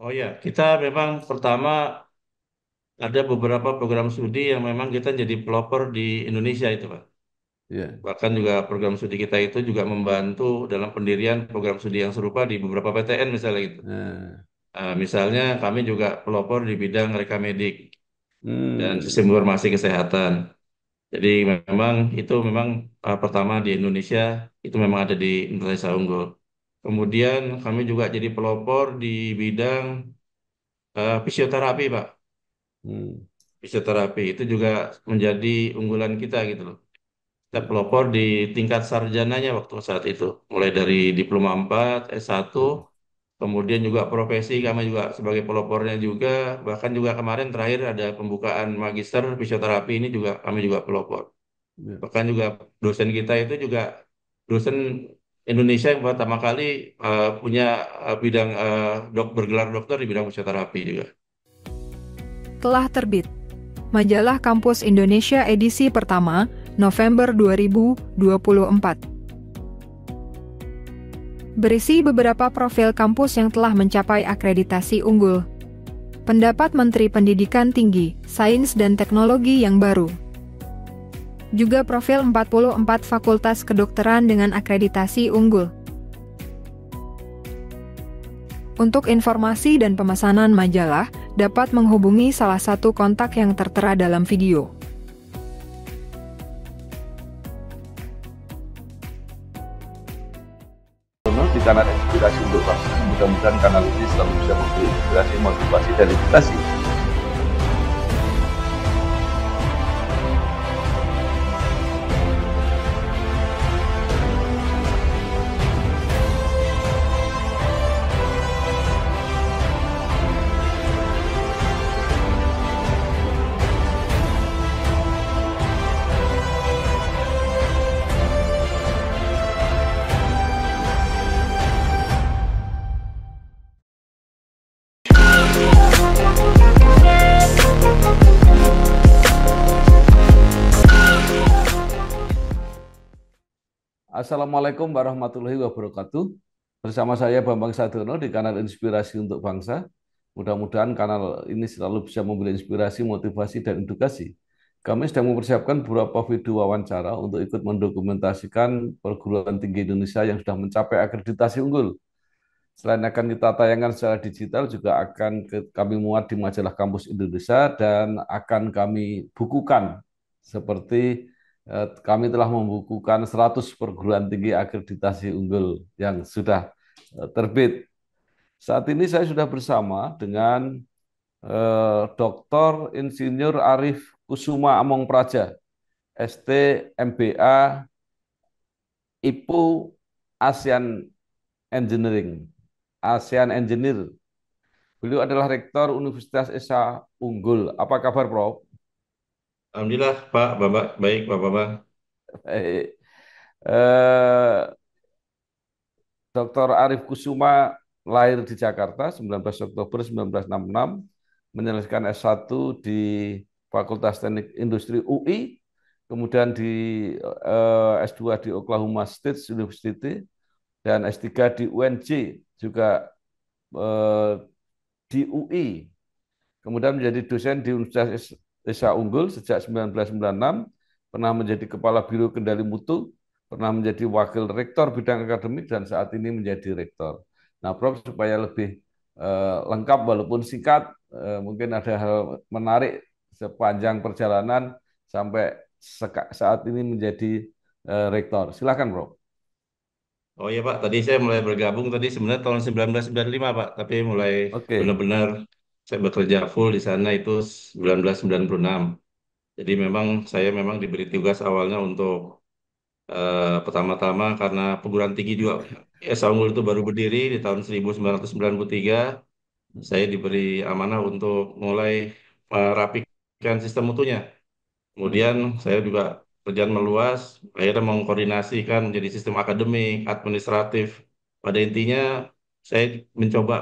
Oh ya, kita memang pertama ada beberapa program studi yang memang kita jadi pelopor di Indonesia itu, Pak. Ya. Bahkan juga program studi kita itu juga membantu dalam pendirian program studi yang serupa di beberapa PTN misalnya gitu. Nah, Misalnya kami juga pelopor di bidang rekamedik dan sistem hmm, informasi kesehatan. Jadi memang itu memang pertama di Indonesia itu memang ada di Indonesia Unggul. Kemudian kami juga jadi pelopor di bidang fisioterapi, Pak. hmm, Fisioterapi itu juga menjadi unggulan kita gitu loh. Kita ya, pelopor di tingkat sarjananya waktu saat itu. Mulai dari diploma 4, S1, ya, kemudian juga profesi kami juga sebagai pelopornya juga. Bahkan juga kemarin terakhir ada pembukaan magister fisioterapi ini juga kami juga pelopor. ya. Bahkan juga dosen kita itu juga dosen Indonesia yang pertama kali punya bidang bergelar dokter di bidang fisioterapi juga. Telah terbit Majalah Kampus Indonesia edisi pertama, November 2024. Berisi beberapa profil kampus yang telah mencapai akreditasi unggul. Pendapat Menteri Pendidikan Tinggi, Sains dan Teknologi yang baru. Juga profil 44 fakultas kedokteran dengan akreditasi unggul. Untuk informasi dan pemesanan majalah, dapat menghubungi salah satu kontak yang tertera dalam video. Di kanal Inspirasi untuk Bangsa, mudah-mudahan kanal ini selalu bisa memberi inspirasi, motivasi, dan edukasi. Assalamualaikum warahmatullahi wabarakatuh. Bersama saya Bambang Sadrono di kanal Inspirasi untuk Bangsa. Mudah-mudahan kanal ini selalu bisa memberi inspirasi, motivasi, dan edukasi. Kami sedang mempersiapkan beberapa video wawancara untuk ikut mendokumentasikan perguruan tinggi Indonesia yang sudah mencapai akreditasi unggul. Selain akan kita tayangkan secara digital, juga akan kami muat di majalah Kampus Indonesia dan akan kami bukukan seperti kami telah membukukan 100 perguruan tinggi akreditasi unggul yang sudah terbit. Saat ini saya sudah bersama dengan Dr. Insinyur Arif Kusuma Among Praja, ST MBA IPU ASEAN Engineering, ASEAN Engineer. Beliau adalah Rektor Universitas Esa Unggul. Apa kabar, Prof? Alhamdulillah Pak, Bapak, baik Pak Bambang. Eh, eh, Dr. Arif Kusuma lahir di Jakarta 19 Oktober 1966, menyelesaikan S1 di Fakultas Teknik Industri UI, kemudian di S2 di Oklahoma State University, dan S3 di UNJ, juga eh, di UI. Kemudian menjadi dosen di Universitas Esa Unggul sejak 1996, pernah menjadi Kepala Biro Kendali Mutu, pernah menjadi Wakil Rektor Bidang Akademik, dan saat ini menjadi Rektor. Nah, Prof, supaya lebih lengkap walaupun singkat, mungkin ada hal menarik sepanjang perjalanan sampai saat ini menjadi Rektor. Silakan, Prof. Oh iya Pak, tadi saya mulai bergabung tadi sebenarnya tahun 1995 Pak, tapi mulai Oke. benar-benar saya bekerja full di sana itu 1996. Jadi memang saya memang diberi tugas awalnya untuk pertama-tama karena perguruan tinggi juga Unggul itu baru berdiri di tahun 1993, saya diberi amanah untuk mulai merapikan sistem mutunya. Kemudian Hmm. saya juga kerjaan meluas, akhirnya mengkoordinasikan menjadi sistem akademik, administratif. Pada intinya saya mencoba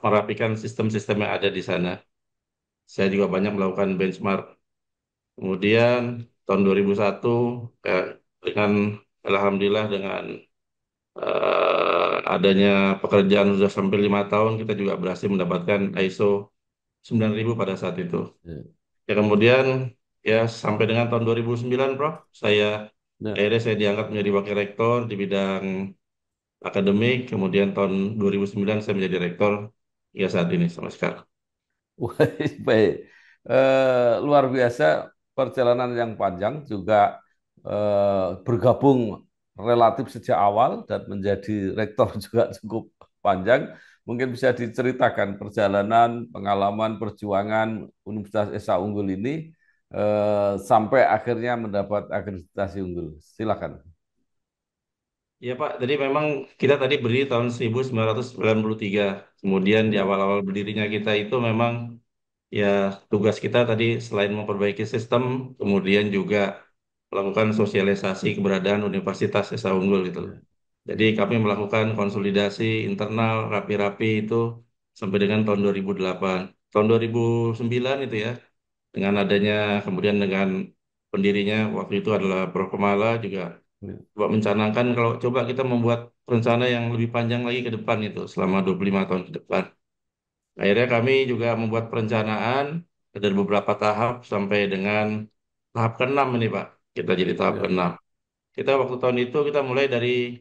merapikan sistem-sistem yang ada di sana. Saya juga banyak melakukan benchmark. Kemudian tahun 2001 dengan alhamdulillah dengan adanya pekerjaan sudah sampai 5 tahun, kita juga berhasil mendapatkan ISO 9000 pada saat itu. Ya. Ya kemudian ya sampai dengan tahun 2009, Prof, saya Ya. akhirnya saya diangkat menjadi wakil rektor di bidang akademik. Kemudian tahun 2009 saya menjadi rektor hingga saat ini sama sekarang. Wah, baik. Luar biasa perjalanan yang panjang juga bergabung relatif sejak awal dan menjadi rektor juga cukup panjang. Mungkin bisa diceritakan perjalanan, pengalaman, perjuangan Universitas Esa Unggul ini sampai akhirnya mendapat akreditasi unggul. Silakan. Iya Pak, jadi memang kita tadi berdiri tahun 1993. Kemudian di Ya, awal-awal berdirinya kita itu memang ya tugas kita tadi selain memperbaiki sistem, kemudian juga melakukan sosialisasi keberadaan Universitas Esa Unggul gitu loh. ya, Jadi kami melakukan konsolidasi internal rapi-rapi itu sampai dengan tahun 2008. Tahun 2009 itu ya, dengan adanya kemudian dengan pendirinya waktu itu adalah Prof. Kemala juga ya, coba mencanangkan kalau coba kita membuat rencana yang lebih panjang lagi ke depan itu selama 25 tahun ke depan. Akhirnya kami juga membuat perencanaan dari beberapa tahap sampai dengan tahap ke-6 ini Pak. Kita jadi tahap ya, ke-6. Kita waktu tahun itu kita mulai dari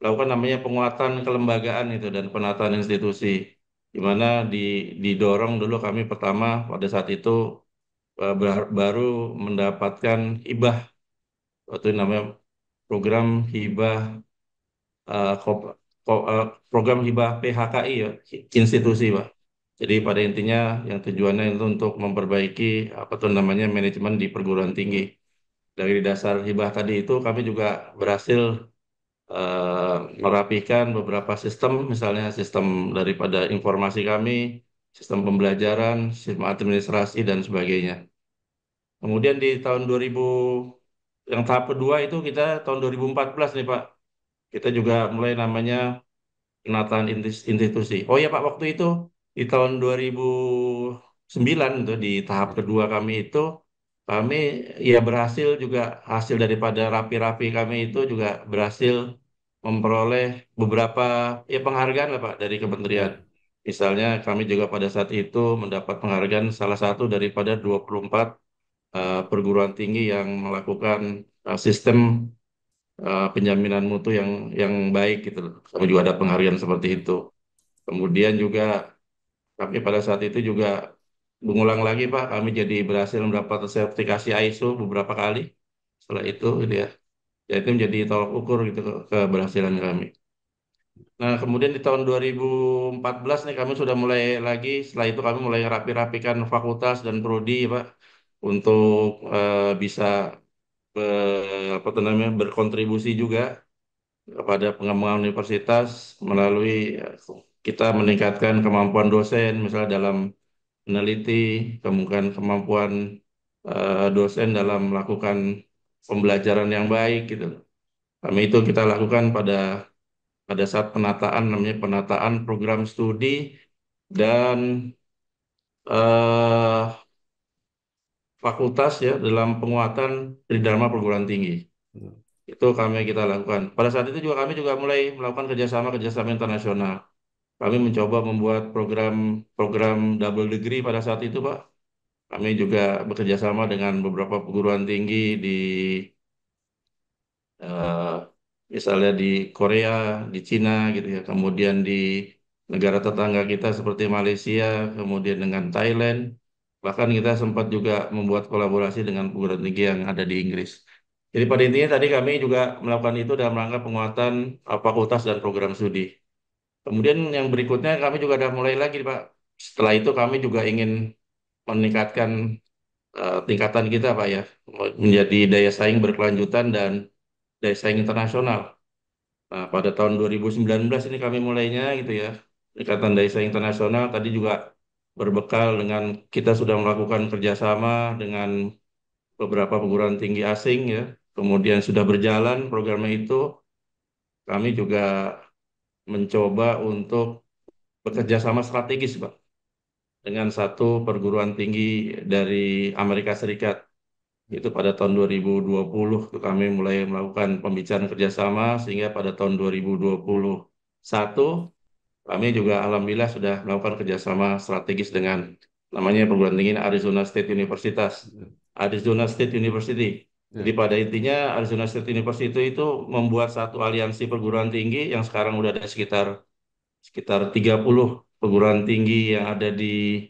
lakukan namanya penguatan kelembagaan itu dan penataan institusi. Di mana didorong dulu kami pertama pada saat itu baru mendapatkan hibah waktu itu namanya program hibah eh, ko- program hibah PHKI ya institusi Pak. Jadi pada intinya yang tujuannya itu untuk memperbaiki apa tuh namanya manajemen di perguruan tinggi. Dari dasar hibah tadi itu kami juga berhasil merapikan beberapa sistem, misalnya sistem daripada informasi kami, sistem pembelajaran, sistem administrasi dan sebagainya. Kemudian di tahun 2000 yang tahap kedua itu kita tahun 2014 nih Pak. Kita juga mulai namanya penataan institusi. Oh ya Pak, waktu itu di tahun 2009 itu di tahap ya, kedua kami itu kami ya berhasil juga hasil daripada rapi-rapi kami itu juga berhasil memperoleh beberapa ya penghargaan lah Pak dari kementerian. ya, Misalnya kami juga pada saat itu mendapat penghargaan salah satu daripada 24 perguruan tinggi yang melakukan sistem penjaminan mutu yang baik gitu loh. Kami juga ada penghargaan seperti ya, itu. Kemudian juga kami pada saat itu juga mengulang lagi Pak, kami jadi berhasil mendapat sertifikasi ISO beberapa kali. Setelah itu gitu ya, ya itu menjadi tolak ukur gitu keberhasilan kami. Nah, kemudian di tahun 2014 nih kami sudah mulai lagi, setelah itu kami mulai rapi-rapikan fakultas dan prodi Pak untuk bisa apa tuh namanya berkontribusi juga kepada pengembangan universitas melalui kita meningkatkan kemampuan dosen misalnya dalam meneliti, kemudian kemampuan dosen dalam melakukan pembelajaran yang baik gitu. Kami itu kita lakukan pada saat penataan namanya penataan program studi dan eh, fakultas ya dalam penguatan tridharma perguruan tinggi. Itu kami kita lakukan. Pada saat itu juga kami juga mulai melakukan kerjasama internasional. Kami mencoba membuat program double degree pada saat itu, Pak. Kami juga bekerja sama dengan beberapa perguruan tinggi di eh, misalnya di Korea, di Cina gitu ya. Kemudian di negara tetangga kita seperti Malaysia, kemudian dengan Thailand. Bahkan kita sempat juga membuat kolaborasi dengan perguruan tinggi yang ada di Inggris. Jadi pada intinya tadi kami juga melakukan itu dalam rangka penguatan fakultas dan program studi. Kemudian yang berikutnya kami juga sudah mulai lagi, Pak. Setelah itu kami juga ingin meningkatkan tingkatan kita, Pak ya, menjadi daya saing berkelanjutan dan daya saing internasional. Nah, pada tahun 2019 ini kami mulainya gitu ya. Ikatan Daya Saing Internasional tadi juga berbekal dengan kita sudah melakukan kerjasama dengan beberapa perguruan tinggi asing ya. Kemudian sudah berjalan programnya itu, kami juga mencoba untuk bekerja sama strategis, Pak, dengan satu perguruan tinggi dari Amerika Serikat. Itu pada tahun 2020 tuh kami mulai melakukan pembicaraan kerjasama sehingga pada tahun 2020 Satu, kami juga alhamdulillah sudah melakukan kerjasama strategis dengan namanya perguruan tinggi Arizona State Universitas, Arizona State University. Jadi Ya, pada intinya Arizona State University itu membuat satu aliansi perguruan tinggi yang sekarang udah ada sekitar sekitar 30 perguruan tinggi yang ada di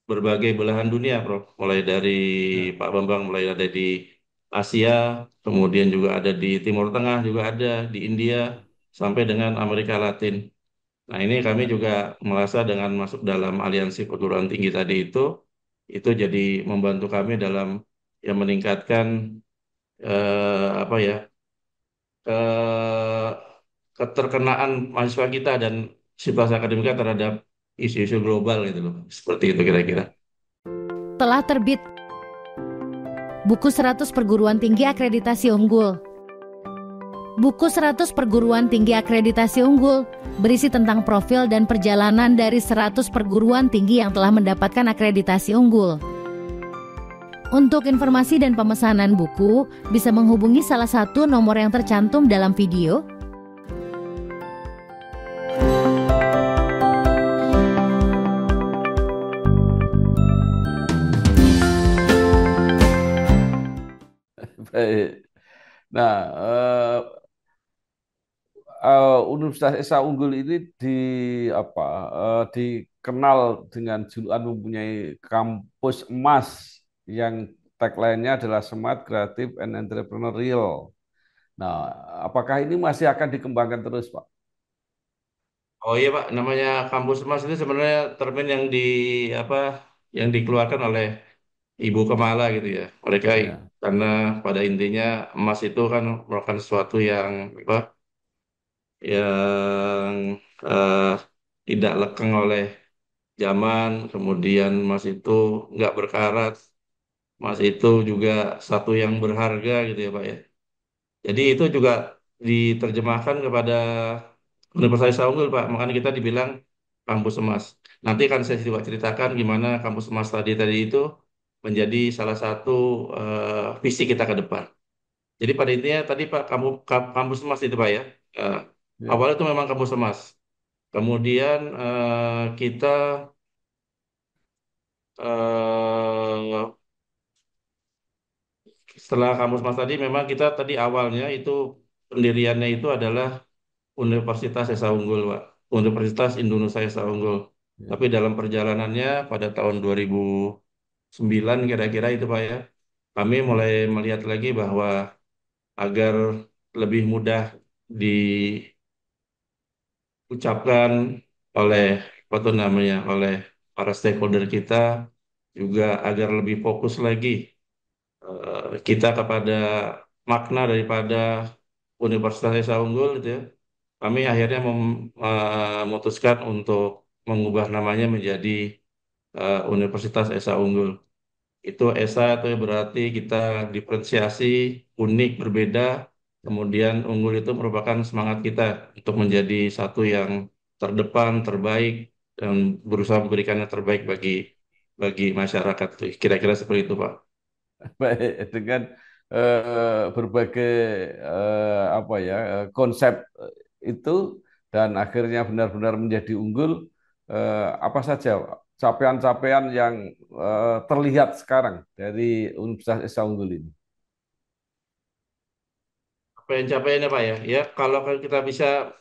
berbagai belahan dunia, Prof. Mulai dari ya, Pak Bambang, mulai ada di Asia, kemudian juga ada di Timur Tengah, juga ada di India, sampai dengan Amerika Latin. Nah, ini kami ya. juga merasa dengan masuk dalam aliansi perguruan tinggi tadi itu jadi membantu kami dalam yang meningkatkan apa ya, ke keterkenaan mahasiswa kita dan situasi akademika terhadap isu-isu global gitu loh. Seperti itu kira-kira. Telah terbit buku 100 perguruan tinggi akreditasi unggul. Buku 100 perguruan tinggi akreditasi unggul berisi tentang profil dan perjalanan dari 100 perguruan tinggi yang telah mendapatkan akreditasi unggul. Untuk informasi dan pemesanan buku, bisa menghubungi salah satu nomor yang tercantum dalam video. Baik. Nah, Universitas Esa Unggul ini apa dikenal dengan julukan mempunyai kampus emas yang tagline-nya adalah Smart, Creative, and Entrepreneurial. Nah, apakah ini masih akan dikembangkan terus, Pak? Oh iya Pak, namanya kampus emas itu sebenarnya termin yang apa yang dikeluarkan oleh Ibu Kemala gitu ya. Mereka Ya, karena pada intinya emas itu kan merupakan sesuatu yang apa yang eh, tidak lekang oleh zaman, kemudian emas itu nggak berkarat, emas ya, itu juga satu yang berharga gitu ya Pak ya. Jadi itu juga diterjemahkan kepada Universitas Unggul, Pak. Makanya kita dibilang kampus emas. Nanti kan saya juga ceritakan gimana kampus emas tadi itu menjadi salah satu visi kita ke depan. Jadi pada intinya tadi Pak, kampus emas itu Pak ya. Eh, ya, Awalnya itu memang kampus emas. Kemudian kita eh, setelah kampus emas tadi memang kita tadi awalnya itu pendiriannya itu adalah Universitas Esa Unggul, Pak. Universitas Indonesia Esa Unggul. ya, Tapi dalam perjalanannya pada tahun 2009 kira-kira itu, Pak ya, kami mulai melihat lagi bahwa agar lebih mudah diucapkan oleh apa tuh namanya, oleh para stakeholder kita juga agar lebih fokus lagi kita kepada makna daripada Universitas Esa Unggul gitu ya. Kami akhirnya memutuskan untuk mengubah namanya menjadi Universitas Esa Unggul. Itu Esa itu berarti kita diferensiasi, unik, berbeda. Kemudian unggul itu merupakan semangat kita untuk menjadi satu yang terdepan, terbaik, dan berusaha memberikan yang terbaik bagi masyarakat. Kira-kira seperti itu, Pak. baik dengan berbagai apa ya konsep itu dan akhirnya benar-benar menjadi unggul. Apa saja capaian-capaian yang terlihat sekarang dari Universitas Esa Unggul ini? Capaian-capaiannya, Pak ya. Ya, kalau kita bisa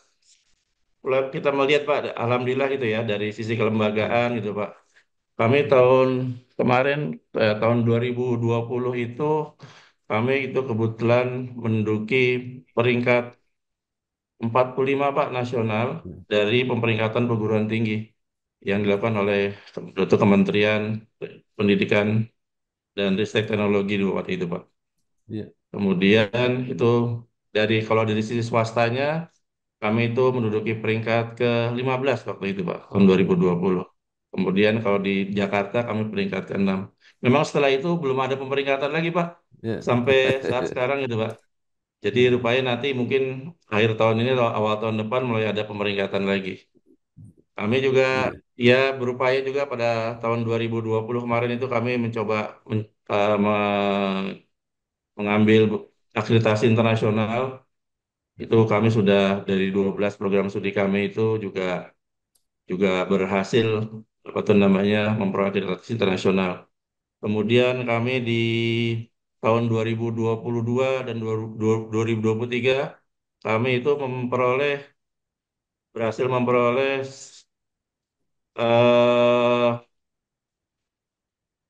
kita melihat Pak, alhamdulillah gitu ya dari sisi Ya, kelembagaan gitu Pak. Kami tahun kemarin tahun 2020 itu kami itu kebetulan menduduki peringkat 45 Pak nasional dari pemeringkatan perguruan tinggi yang dilakukan oleh itu Kementerian Pendidikan dan Ristek Teknologi di waktu itu Pak. ya, Kemudian itu kalau dari sisi swastanya kami itu menduduki peringkat ke-15 waktu itu, Pak, tahun 2020. Kemudian kalau di Jakarta kami peringkat ke-6. Memang setelah itu belum ada pemeringkatan lagi, Pak. ya, Sampai saat sekarang itu, Pak. Jadi ya, rupanya nanti mungkin akhir tahun ini atau awal tahun depan mulai ada pemeringkatan lagi. Kami juga ya, ya berupaya juga pada tahun 2020 kemarin itu kami mencoba mengambil akreditasi internasional Itu kami sudah dari 12 program studi kami itu juga juga berhasil apa tuh namanya memperoleh akreditasi internasional. Kemudian kami di tahun 2022 dan 2023 kami itu berhasil memperoleh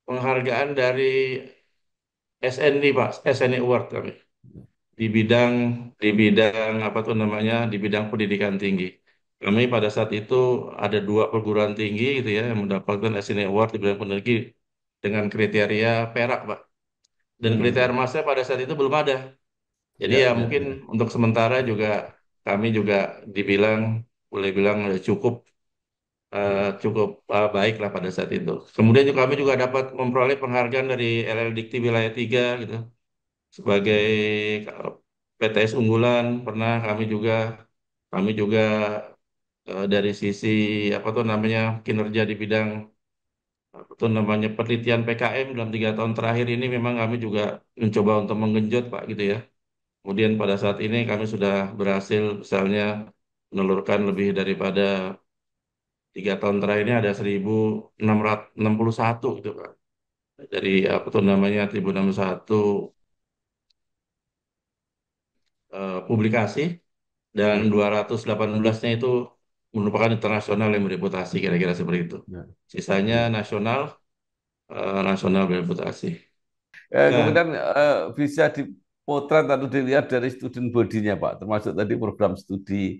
penghargaan dari SNI Pak, SNI Award kami di bidang apa tuh namanya di bidang pendidikan tinggi. Kami pada saat itu ada dua perguruan tinggi gitu ya yang mendapatkan SNI Award di bidang pendidikan dengan kriteria perak Pak. Dan kriteria Hmm. emasnya pada saat itu belum ada. Jadi Ya, ya ya, mungkin ya. untuk sementara juga kami juga dibilang boleh bilang cukup cukup baik lah pada saat itu. Kemudian juga kami juga dapat memperoleh penghargaan dari LL Dikti Wilayah 3 gitu sebagai PTS unggulan. Pernah kami juga dari sisi apa tuh namanya kinerja di bidang apa tuh namanya penelitian PKM dalam 3 tahun terakhir ini memang kami juga mencoba untuk menggenjot Pak gitu ya. Kemudian pada saat ini kami sudah berhasil misalnya menelurkan lebih daripada 3 tahun terakhir ini ada 1.661 gitu Pak. Dari apa tuh namanya 1.061 publikasi dan Hmm. 218-nya itu merupakan internasional yang bereputasi kira-kira seperti itu. Ya, Sisanya ya. nasional bereputasi. Kemudian Nah, bisa dipotret atau dilihat dari student bodinya, Pak, termasuk tadi program studi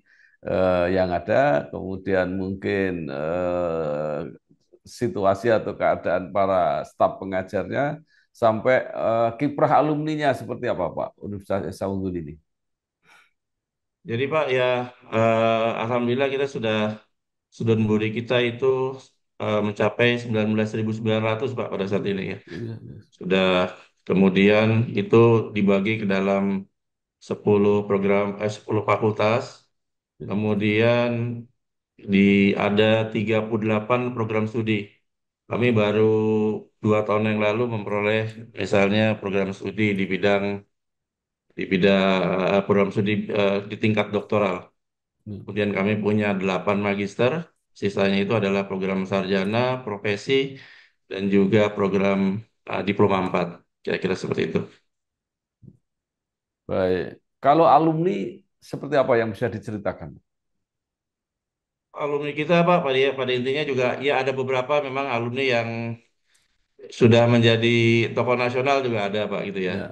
yang ada, kemudian mungkin situasi atau keadaan para staf pengajarnya, sampai kiprah alumninya seperti apa, Pak, Universitas Esa Unggul ini. jadi Pak ya alhamdulillah kita sudah body kita itu mencapai 19.900 Pak pada saat ini ya. Iya, Sudah kemudian itu dibagi ke dalam 10 fakultas. iya. Kemudian ada 38 program studi. Kami baru 2 tahun yang lalu memperoleh misalnya program studi di bidang program studi di tingkat doktoral. Hmm. Kemudian kami punya 8 magister, sisanya itu adalah program sarjana, profesi, dan juga program diploma 4. Kira-kira seperti itu. Baik. Kalau alumni seperti apa yang bisa diceritakan? Alumni kita Pak, pada intinya juga ya ada beberapa memang alumni yang sudah menjadi tokoh nasional juga ada Pak gitu ya. Ya,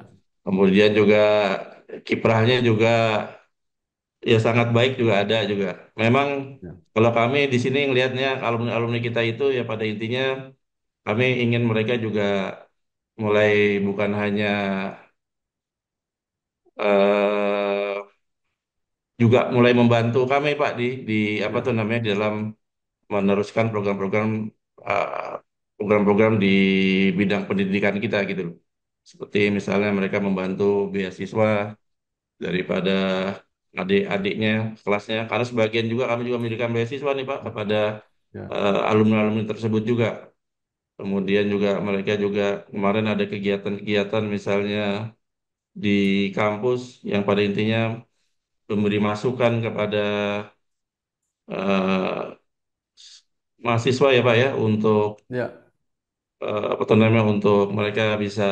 Kemudian juga kiprahnya juga ya sangat baik juga ada juga. Memang ya, kalau kami di sini ngelihatnya alumni-alumni kita itu ya pada intinya kami ingin mereka juga mulai bukan hanya eh, juga mulai membantu kami Pak di apa ya, tuh namanya di dalam meneruskan eh, program-program di bidang pendidikan kita gitu loh. Seperti misalnya mereka membantu beasiswa daripada adik-adiknya kelasnya karena sebagian juga kami juga memberikan beasiswa nih Pak kepada ya, alumni-alumni tersebut juga. Kemudian juga mereka juga kemarin ada kegiatan-kegiatan misalnya di kampus yang pada intinya memberi masukan kepada eh, mahasiswa ya Pak ya untuk ya, apa tuh namanya untuk mereka bisa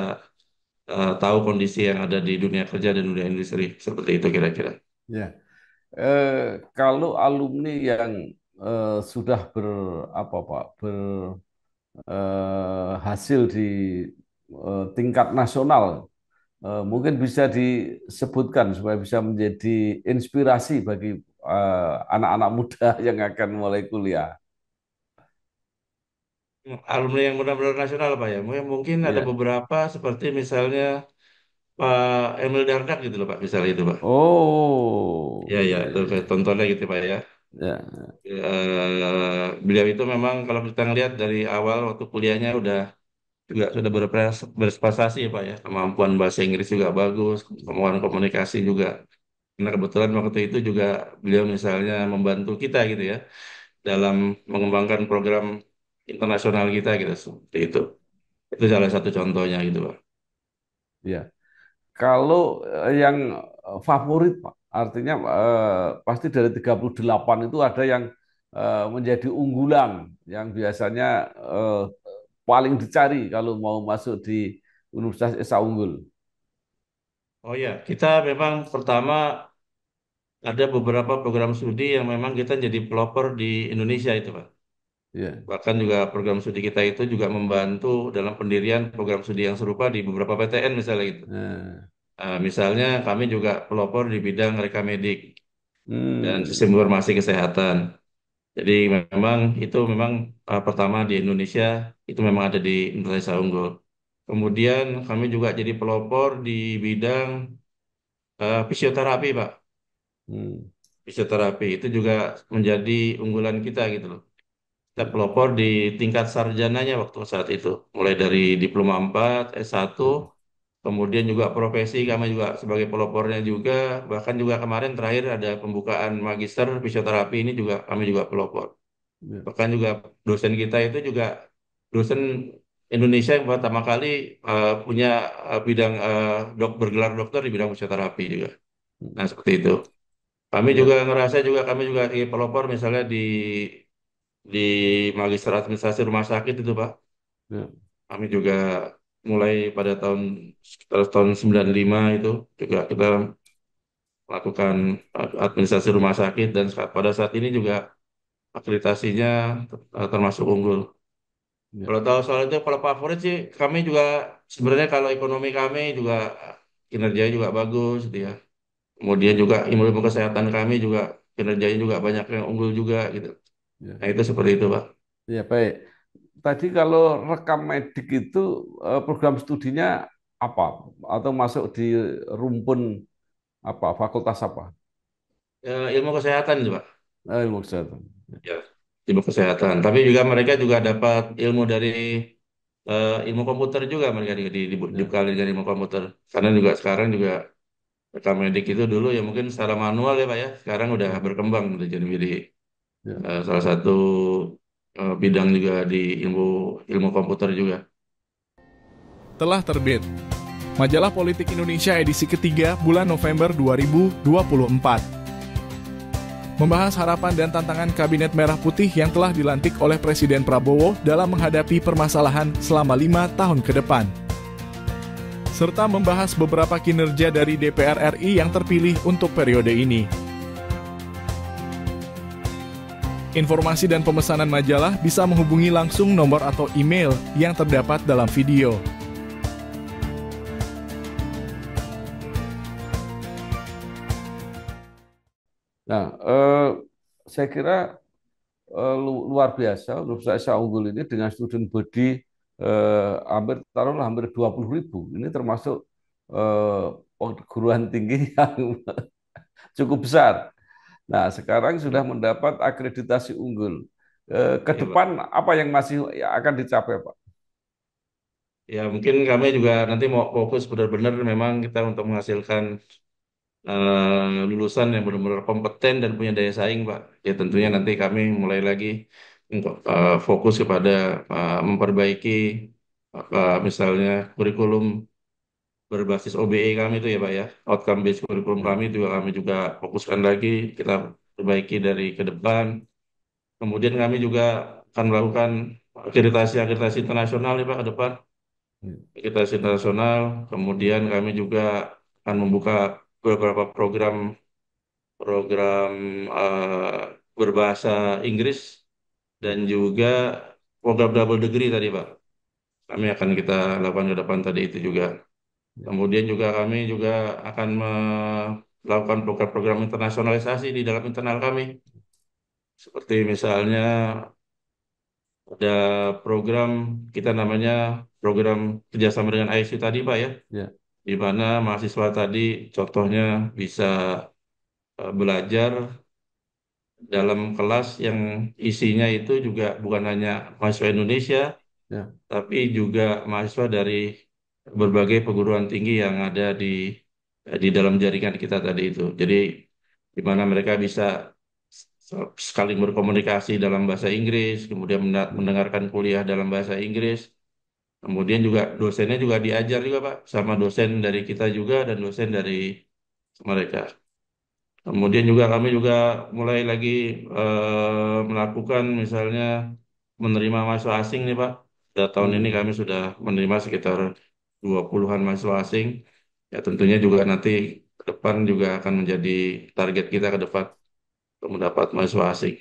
tahu kondisi yang ada di dunia kerja dan dunia industri seperti itu kira-kira. ya. Kalau alumni yang sudah apa Pak berhasil di tingkat nasional, mungkin bisa disebutkan supaya bisa menjadi inspirasi bagi anak-anak muda yang akan mulai kuliah. Alumni yang benar-benar nasional Pak ya. Mungkin ada Ya. beberapa seperti misalnya Pak Emil Dardak gitu loh Pak misalnya itu Pak. Oh, Ya ya ya, itu ya, kayak ya. contohnya gitu Pak ya. Ya, Beliau itu memang kalau kita ngelihat dari awal waktu kuliahnya juga sudah berprestasi ya Pak ya. Kemampuan bahasa Inggris juga bagus, kemampuan komunikasi juga. Karena kebetulan waktu itu juga beliau misalnya membantu kita gitu ya dalam mengembangkan program internasional kita gitu seperti itu. Itu salah satu contohnya gitu Pak. ya. Kalau yang favorit, Pak. Artinya pasti dari 38 itu ada yang menjadi unggulan yang biasanya paling dicari kalau mau masuk di Universitas Esa Unggul. Oh ya, kita memang pertama ada beberapa program studi yang memang kita jadi pelopor di Indonesia itu, Pak. Ya. Bahkan juga program studi kita itu juga membantu dalam pendirian program studi yang serupa di beberapa PTN misalnya gitu. Nah, Misalnya kami juga pelopor di bidang rekamedik dan sistem hmm, informasi kesehatan. Jadi memang itu memang pertama di Indonesia itu memang ada di Indonesia Unggul. Kemudian kami juga jadi pelopor di bidang fisioterapi, Pak. hmm, Fisioterapi itu juga menjadi unggulan kita gitu loh. Kita ya, pelopor di tingkat sarjananya waktu saat itu. Mulai dari diploma 4, S1, ya, kemudian juga profesi kami juga sebagai pelopornya juga. Bahkan juga kemarin terakhir ada pembukaan magister fisioterapi ini juga kami juga pelopor. ya, Bahkan juga dosen kita itu juga dosen Indonesia yang pertama kali punya bidang bergelar dokter di bidang fisioterapi juga. Nah, hmm, seperti itu. Kami juga ya, ngerasa juga kami juga pelopor misalnya di Magister Administrasi Rumah Sakit itu Pak. ya, Kami juga mulai pada sekitar tahun 95 itu juga kita melakukan administrasi rumah sakit dan pada saat ini juga akreditasinya termasuk unggul. ya, Kalau tahu soal itu, kalau favorit sih kami juga sebenarnya kalau ekonomi kami juga kinerjanya juga bagus gitu ya. Kemudian juga ilmu kesehatan kami juga kinerjanya juga banyak yang unggul juga gitu. ya. Nah itu seperti itu Pak. Ya, baik. Tadi kalau rekam medik itu program studinya apa? Atau masuk di rumpun apa? Fakultas apa? Ilmu kesehatan itu Pak. Ilmu kesehatan. Ya, ilmu kesehatan. Tapi juga mereka juga dapat ilmu dari ilmu komputer juga mereka Ya, dibekali dari ilmu komputer. Karena juga sekarang juga rekam medik itu dulu ya mungkin secara manual ya Pak ya. Sekarang udah ya, berkembang udah jadi ya. salah satu bidang juga di ilmu ilmu komputer juga. Telah terbit Majalah Politik Indonesia edisi ketiga bulan November 2024. Membahas harapan dan tantangan Kabinet Merah Putih yang telah dilantik oleh Presiden Prabowo dalam menghadapi permasalahan selama 5 tahun ke depan. Serta membahas beberapa kinerja dari DPR RI yang terpilih untuk periode ini. Informasi dan pemesanan majalah bisa menghubungi langsung nomor atau email yang terdapat dalam video. Nah, saya kira luar biasa Universitas Esa Unggul ini dengan student body hampir taruhlah hampir 20.000. Ini termasuk eh, perguruan tinggi yang cukup besar. Nah, sekarang sudah Ya, mendapat akreditasi unggul. Ke ya depan Pak. apa yang masih akan dicapai, Pak? Ya mungkin kami juga nanti mau fokus benar-benar memang kita untuk menghasilkan lulusan yang benar-benar kompeten dan punya daya saing, Pak. Ya tentunya Hmm. nanti kami mulai lagi untuk fokus kepada memperbaiki misalnya kurikulum berbasis OBE kami itu ya, Pak ya. Outcome based kurikulum Ya, kami juga kami juga fokuskan lagi, kita perbaiki dari ke depan. Kemudian kami juga akan melakukan akreditasi-akreditasi internasional ya, Pak, ke depan. ya, Akreditasi internasional, kemudian kami juga akan membuka beberapa program program berbahasa Inggris ya, dan juga program double degree tadi Pak. Kami akan kita lakukan ke depan tadi itu juga. ya, Kemudian juga kami juga akan melakukan program-program internasionalisasi di dalam internal kami. Seperti misalnya ada program kita namanya program kerjasama dengan ISU tadi Pak ya, ya, di mana mahasiswa tadi contohnya bisa belajar dalam kelas yang isinya itu juga bukan hanya mahasiswa Indonesia, ya, tapi juga mahasiswa dari berbagai perguruan tinggi yang ada di dalam jaringan kita tadi itu. Jadi di mana mereka bisa saling berkomunikasi dalam bahasa Inggris, kemudian ya. mendengarkan kuliah dalam bahasa Inggris, kemudian juga dosennya juga diajar juga Pak, sama dosen dari kita juga dan dosen dari mereka. Kemudian juga kami juga mulai lagi melakukan misalnya menerima mahasiswa asing nih Pak. Pada tahun ini Hmm. kami sudah menerima sekitar 20-an mahasiswa asing. Ya tentunya juga nanti ke depan juga akan menjadi target kita ke depan untuk mendapat mahasiswa asing.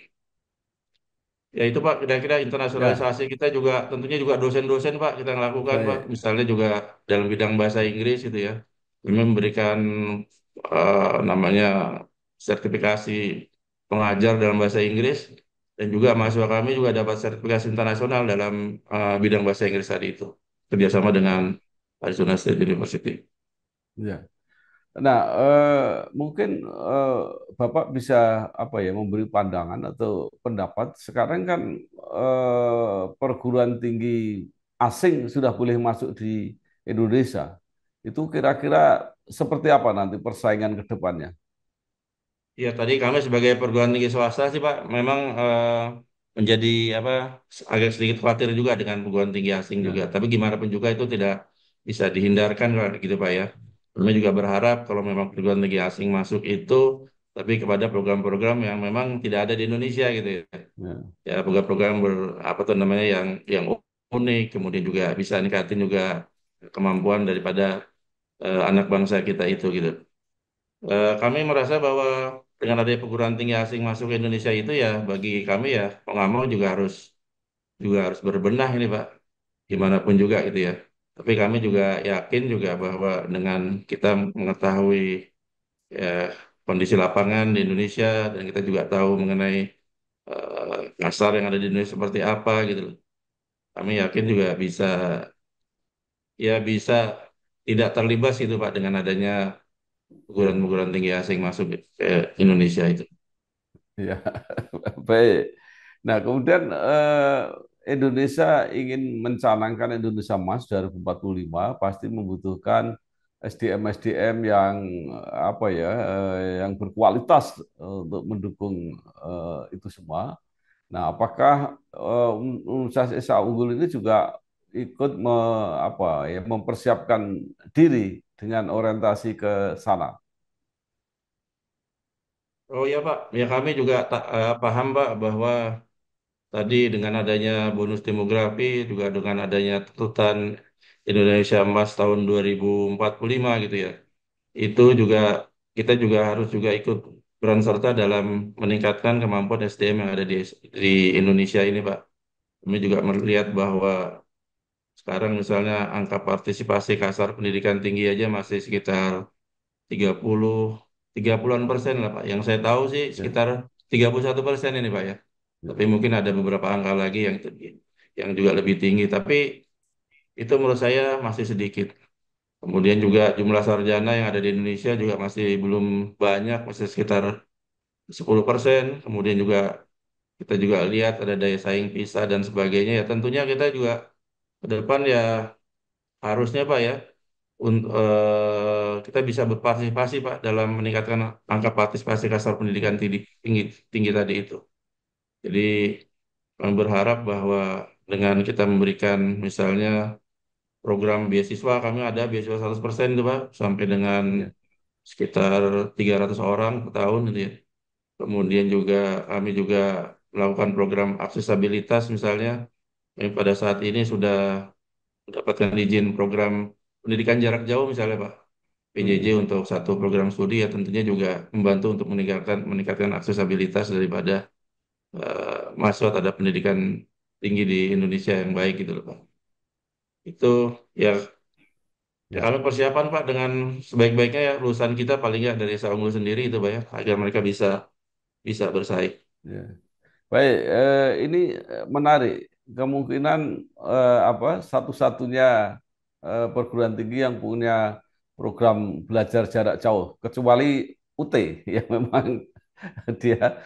Ya itu Pak, kira-kira Ya, internasionalisasi kita juga tentunya juga dosen-dosen Pak kita lakukan Pak. baik. Misalnya juga dalam bidang bahasa Inggris itu ya. Kami memberikan namanya sertifikasi pengajar dalam bahasa Inggris dan juga mahasiswa kami juga dapat sertifikasi internasional dalam bidang bahasa Inggris tadi itu kerjasama dengan Arizona State University. Ya. Nah, mungkin Bapak bisa apa ya memberi pandangan atau pendapat. Sekarang kan perguruan tinggi asing sudah boleh masuk di Indonesia. Itu kira-kira seperti apa nanti persaingan ke depannya? Ya, tadi kami sebagai perguruan tinggi swasta sih Pak, memang menjadi apa agak sedikit khawatir juga dengan perguruan tinggi asing juga. Ya, Tapi gimana pun juga itu tidak bisa dihindarkan kalau gitu Pak ya. Kami juga berharap kalau memang perguruan tinggi asing masuk itu, tapi kepada program-program yang memang tidak ada di Indonesia gitu ya. ya, Ya, program-program apa tuh namanya yang unik, kemudian juga bisa ningkatin juga kemampuan daripada anak bangsa kita itu gitu. Kami merasa bahwa dengan adanya perguruan tinggi asing masuk ke Indonesia itu ya bagi kami ya mau nggak mau juga harus berbenah ini Pak, gimana pun juga gitu ya. Tapi kami juga yakin juga bahwa dengan kita mengetahui ya, kondisi lapangan di Indonesia dan kita juga tahu mengenai pasar yang ada di Indonesia seperti apa gitu loh. Kami yakin juga bisa tidak terlibat gitu Pak dengan adanya ya, perguruan-perguruan tinggi asing masuk ke Indonesia itu. ya. Baik. Nah, kemudian Indonesia ingin mencanangkan Indonesia Emas 2045 pasti membutuhkan SDM-SDM yang apa ya, yang berkualitas untuk mendukung itu semua. Nah, apakah Universitas Esa Unggul ini juga ikut apa ya, mempersiapkan diri dengan orientasi ke sana? Oh ya Pak, ya kami juga paham Pak bahwa tadi dengan adanya bonus demografi juga dengan adanya tuntutan Indonesia Emas tahun 2045 gitu ya. Itu juga kita juga harus juga ikut peran serta dalam meningkatkan kemampuan SDM yang ada di Indonesia ini Pak. Kami juga melihat bahwa sekarang misalnya angka partisipasi kasar pendidikan tinggi aja masih sekitar 30 30-an persen lah Pak. Yang saya tahu sih Ya, sekitar 31% ini Pak ya. ya, Tapi mungkin ada beberapa angka lagi yang juga lebih tinggi. Tapi itu menurut saya masih sedikit. Kemudian juga jumlah sarjana yang ada di Indonesia juga masih belum banyak, masih sekitar 10%. Kemudian juga kita juga lihat ada daya saing visa dan sebagainya. Ya tentunya kita juga ke depan ya harusnya Pak ya kita bisa berpartisipasi Pak dalam meningkatkan angka partisipasi kasar pendidikan tinggi, tinggi, tinggi tadi itu. Jadi kami berharap bahwa dengan kita memberikan misalnya program beasiswa, kami ada beasiswa 100% itu Pak, sampai dengan ya, sekitar 300 orang per tahun gitu ya. Kemudian juga kami juga melakukan program aksesabilitas misalnya, yang pada saat ini sudah mendapatkan izin program pendidikan jarak jauh misalnya Pak. PJJ hmm, untuk satu program studi ya tentunya juga membantu untuk meningkatkan aksesabilitas daripada mahasiswa terhadap pendidikan tinggi di Indonesia yang baik gitu loh Pak. Itu ya ya. kami persiapan Pak dengan sebaik-baiknya ya lulusan kita paling nggak dari Esa Unggul sendiri itu Pak ya agar mereka bisa bisa bersaing. Ya. Baik, ini menarik. Kemungkinan apa satu-satunya perguruan tinggi yang punya program belajar jarak jauh, kecuali UT yang memang dia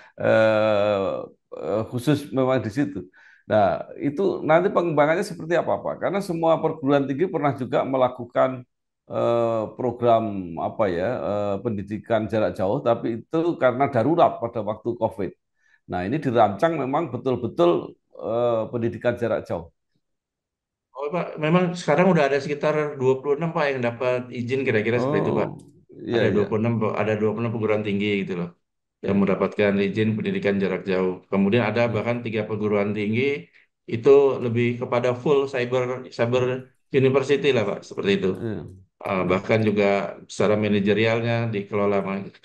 khusus memang di situ. Nah, itu nanti pengembangannya seperti apa, Pak? Karena semua perguruan tinggi pernah juga melakukan program apa ya pendidikan jarak jauh, tapi itu karena darurat pada waktu COVID. Nah, ini dirancang memang betul-betul pendidikan jarak jauh. Oh Pak, memang sekarang udah ada sekitar 26 Pak yang dapat izin kira-kira seperti itu Pak. Oh, Iya, iya. 26 perguruan tinggi gitu loh yang Iya. mendapatkan izin pendidikan jarak jauh. Kemudian ada Iya. bahkan 3 perguruan tinggi itu lebih kepada full cyber cyber university lah Pak, seperti itu. Iya. Iya. Bahkan juga secara manajerialnya dikelola.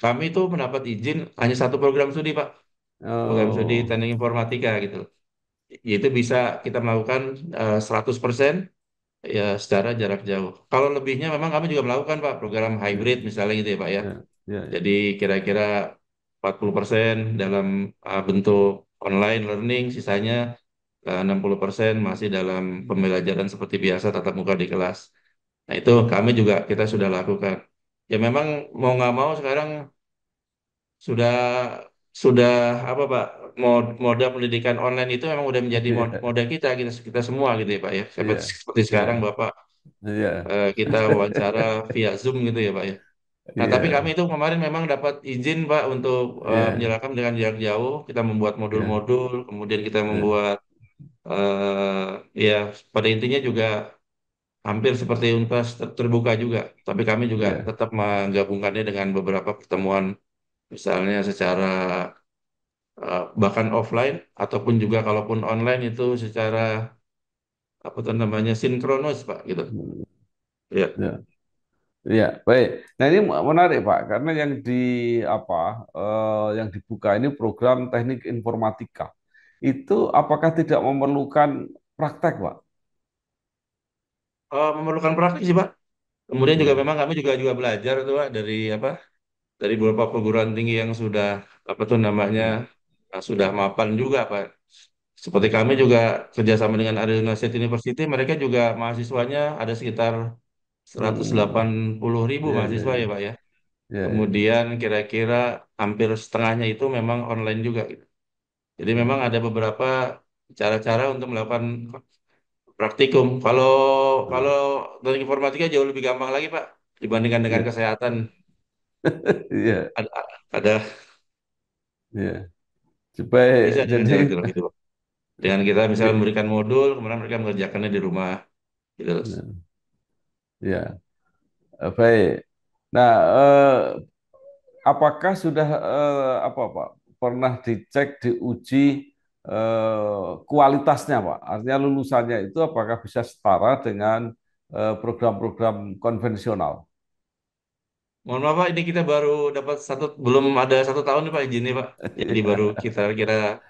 Kami itu mendapat izin hanya satu program studi Pak, program studi Oh. teknik informatika gitu. Itu bisa kita melakukan 100% ya secara jarak jauh. Kalau lebihnya memang kami juga melakukan Pak program Iya. hybrid misalnya gitu ya Pak ya. Iya. Iya. Jadi kira-kira 40% dalam bentuk online learning, sisanya 60% masih dalam pembelajaran seperti biasa tatap muka di kelas. Nah itu kami juga kita sudah lakukan. Ya memang mau nggak mau sekarang sudah sudah apa Pak, moda pendidikan online itu memang udah menjadi Iya. moda kita kita semua gitu ya Pak ya. Iya. Seperti Iya. sekarang Bapak Iya. kita wawancara via Zoom gitu ya Pak ya. Nah, tapi kami Iya. itu kemarin memang dapat izin Pak untuk Iya. menjalankan dengan jarak jauh. Kita membuat Iya. modul-modul, kemudian kita Iya. membuat ya pada intinya juga hampir seperti universitas terbuka juga. Tapi kami juga Iya. tetap menggabungkannya dengan beberapa pertemuan, misalnya secara bahkan offline ataupun juga kalaupun online itu secara apa tuh namanya sinkronus Pak gitu. Ya. Iya. Iya, baik. Nah ini menarik Pak, karena yang apa yang dibuka ini program teknik informatika. Itu apakah tidak memerlukan praktek, Pak? Memerlukan praktik sih Pak. Kemudian juga Iya. memang kami juga juga belajar tuh Pak dari apa dari beberapa perguruan tinggi yang sudah apa tuh namanya Hmm. sudah mapan juga Pak. Seperti kami juga kerjasama dengan Arizona State University, mereka juga mahasiswanya ada sekitar Hmm. 180.000 Iya, iya, mahasiswa iya. ya Pak ya. Iya, iya. Kemudian kira-kira hampir setengahnya itu memang online juga gitu. Jadi memang Hmm. ada beberapa cara-cara untuk melakukan praktikum. Kalau Hmm. kalau teknik informatika jauh lebih gampang lagi Pak dibandingkan dengan Iya. kesehatan. Iya, Ada iya. Supaya bisa dengan jadi jarak jauh gitu Pak. Dengan kita misalnya iya, memberikan modul, kemudian mereka mengerjakannya di rumah gitu. iya. Baik. Nah, apakah sudah apa Pak pernah dicek diuji kualitasnya Pak? Artinya lulusannya itu apakah bisa setara dengan program-program konvensional? Mohon maaf Pak, ini kita baru dapat belum ada 1 tahun nih Pak izinnya Pak. Jadi baru kita kira,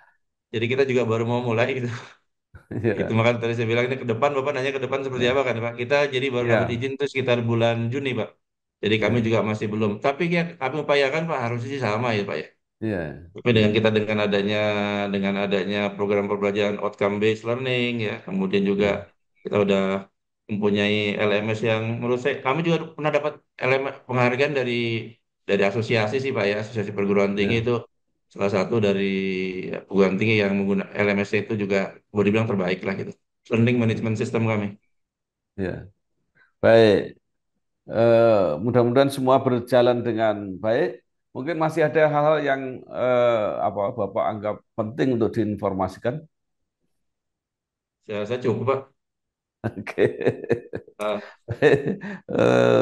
jadi kita juga baru mau mulai gitu. Itu Iya, makanya tadi saya bilang ini ke depan, Bapak nanya ke depan seperti iya, apa kan Pak. Kita jadi baru dapat iya, izin itu sekitar bulan Juni Pak. Jadi kami iya, juga masih belum. Tapi ya kami upayakan Pak harusnya sih sama ya Pak ya. iya, Tapi dengan kita dengan adanya program pembelajaran outcome based learning ya, kemudian juga iya, kita udah mempunyai LMS yang menurut saya kami juga pernah dapat LMS penghargaan dari asosiasi sih Pak ya, asosiasi perguruan tinggi iya, itu salah satu dari perguruan tinggi yang menggunakan LMS itu juga boleh dibilang terbaik lah gitu. Learning Management System kami. iya. Baik. Mudah-mudahan semua berjalan dengan baik. Mungkin masih ada hal-hal yang apa Bapak anggap penting untuk diinformasikan. Saya rasa cukup Pak. Oke. Ah,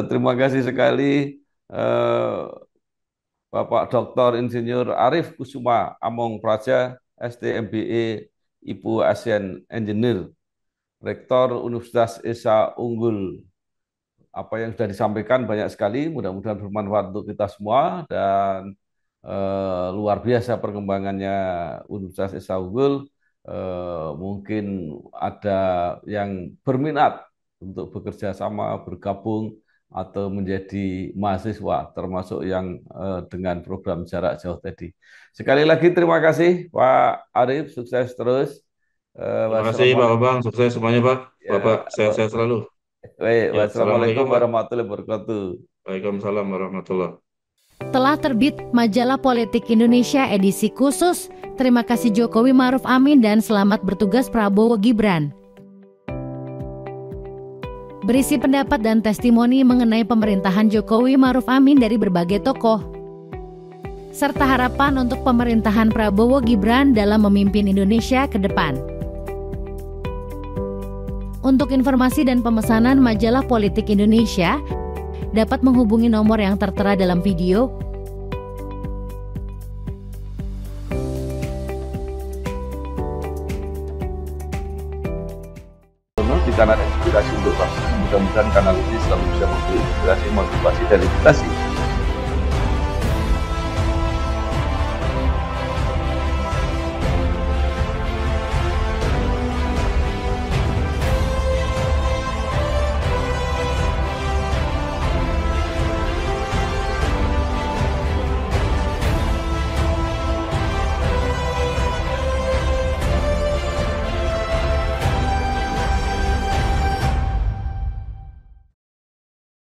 Terima kasih sekali eh, Bapak Dr. Insinyur Arif Kusuma Among Praja, STMBE, Ibu Asian Engineer, Rektor Universitas Esa Unggul. Apa yang sudah disampaikan banyak sekali, mudah-mudahan bermanfaat untuk kita semua dan luar biasa perkembangannya Universitas Esa Unggul. Mungkin ada yang berminat untuk bekerja sama, bergabung atau menjadi mahasiswa, termasuk yang dengan program jarak jauh tadi. Sekali lagi terima kasih Pak Arif, sukses terus. terima kasih Pak Wassalamualaikum. Bang, sukses semuanya Pak. Bapak Ya, sehat-sehat selalu. baik, Ya, wassalamualaikum Assalamualaikum Pak. warahmatullahi wabarakatuh. Waalaikumsalam warahmatullahi. Telah terbit Majalah Politik Indonesia edisi khusus. Terima kasih Jokowi Maruf Amin dan selamat bertugas Prabowo Gibran. Berisi pendapat dan testimoni mengenai pemerintahan Jokowi Maruf Amin dari berbagai tokoh, serta harapan untuk pemerintahan Prabowo Gibran dalam memimpin Indonesia ke depan. Untuk informasi dan pemesanan Majalah Politik Indonesia, dapat menghubungi nomor yang tertera dalam video. Jika ada inspirasi untuk vaksin, mudah-mudahan kanal ini selalu bisa memberi inspirasi, motivasi, dan edukasi